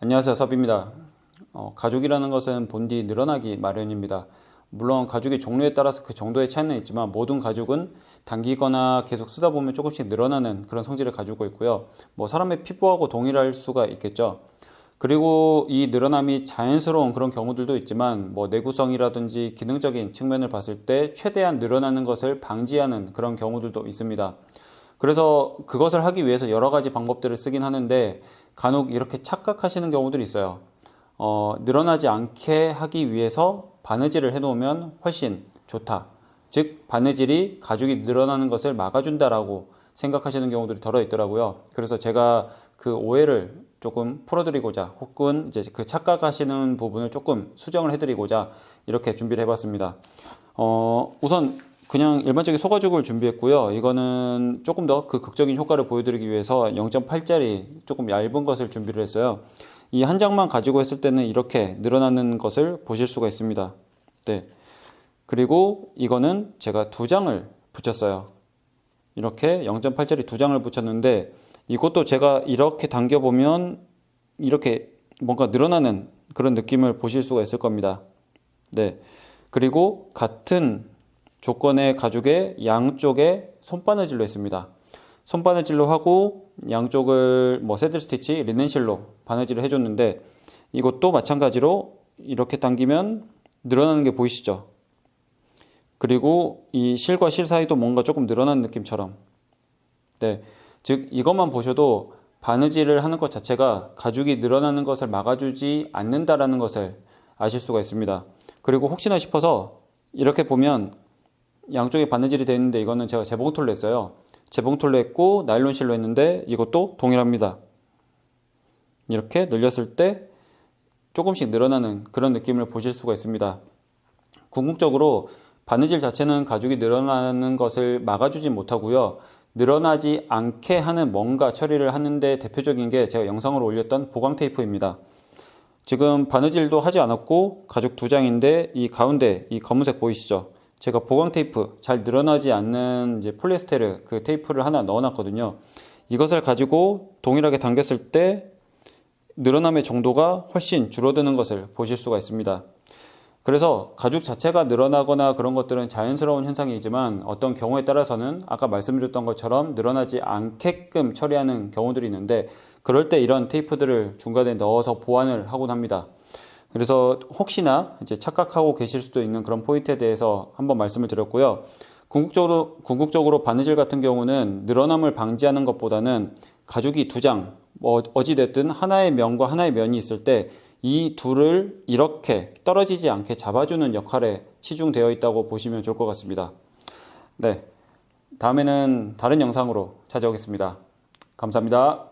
안녕하세요, 섭입니다. 가족이라는 것은 본디 늘어나기 마련입니다. 물론 가족의 종류에 따라서 그 정도의 차이는 있지만 모든 가족은 당기거나 계속 쓰다 보면 조금씩 늘어나는 그런 성질을 가지고 있고요. 사람의 피부하고 동일할 수가 있겠죠. 그리고 이 늘어남이 자연스러운 그런 경우들도 있지만 내구성이라든지 기능적인 측면을 봤을 때 최대한 늘어나는 것을 방지하는 그런 경우들도 있습니다. 그래서 그것을 하기 위해서 여러 가지 방법들을 쓰긴 하는데 간혹 이렇게 착각하시는 경우들이 있어요. 늘어나지 않게 하기 위해서 바느질을 해놓으면 훨씬 좋다. 즉 바느질이 가죽이 늘어나는 것을 막아준다라고 생각하시는 경우들이 덜어 있더라고요. 그래서 제가 그 오해를 조금 풀어드리고자 혹은 이제 그 착각하시는 부분을 조금 수정을 해드리고자 이렇게 준비를 해봤습니다. 우선 그냥 일반적인 소가죽을 준비했고요. 이거는 조금 더 그 극적인 효과를 보여드리기 위해서 0.8짜리 조금 얇은 것을 준비를 했어요. 이 한 장만 가지고 했을 때는 이렇게 늘어나는 것을 보실 수가 있습니다. 네. 그리고 이거는 제가 두 장을 붙였어요. 이렇게 0.8짜리 두 장을 붙였는데 이것도 제가 이렇게 당겨보면 이렇게 뭔가 늘어나는 그런 느낌을 보실 수가 있을 겁니다. 네. 그리고 같은 조건의 가죽의 양쪽에 손바느질로 했습니다. 손바느질로 하고 양쪽을 새들 스티치, 리넨실로 바느질을 해줬는데 이것도 마찬가지로 이렇게 당기면 늘어나는 게 보이시죠? 그리고 이 실과 실 사이도 뭔가 조금 늘어난 느낌처럼, 네, 즉 이것만 보셔도 바느질을 하는 것 자체가 가죽이 늘어나는 것을 막아주지 않는다라는 것을 아실 수가 있습니다. 그리고 혹시나 싶어서 이렇게 보면 양쪽에 바느질이 되어 있는데 이거는 제가 재봉틀로 했어요. 재봉틀로 했고 나일론 실로 했는데 이것도 동일합니다. 이렇게 늘렸을 때 조금씩 늘어나는 그런 느낌을 보실 수가 있습니다. 궁극적으로 바느질 자체는 가죽이 늘어나는 것을 막아주지 못하고요. 늘어나지 않게 하는 뭔가 처리를 하는데 대표적인 게 제가 영상으로 올렸던 보강 테이프입니다. 지금 바느질도 하지 않았고 가죽 두 장인데 이 가운데 이 검은색 보이시죠? 제가 보강 테이프, 잘 늘어나지 않는 이제 폴리에스테르 그 테이프를 하나 넣어놨거든요. 이것을 가지고 동일하게 당겼을 때 늘어남의 정도가 훨씬 줄어드는 것을 보실 수가 있습니다. 그래서 가죽 자체가 늘어나거나 그런 것들은 자연스러운 현상이지만 어떤 경우에 따라서는 아까 말씀드렸던 것처럼 늘어나지 않게끔 처리하는 경우들이 있는데 그럴 때 이런 테이프들을 중간에 넣어서 보완을 하곤 합니다. 그래서 혹시나 이제 착각하고 계실 수도 있는 그런 포인트에 대해서 한번 말씀을 드렸고요. 궁극적으로 바느질 같은 경우는 늘어남을 방지하는 것보다는 가죽이 두 장, 어찌됐든 하나의 면과 하나의 면이 있을 때 이 둘을 이렇게 떨어지지 않게 잡아주는 역할에 치중되어 있다고 보시면 좋을 것 같습니다. 네, 다음에는 다른 영상으로 찾아오겠습니다. 감사합니다.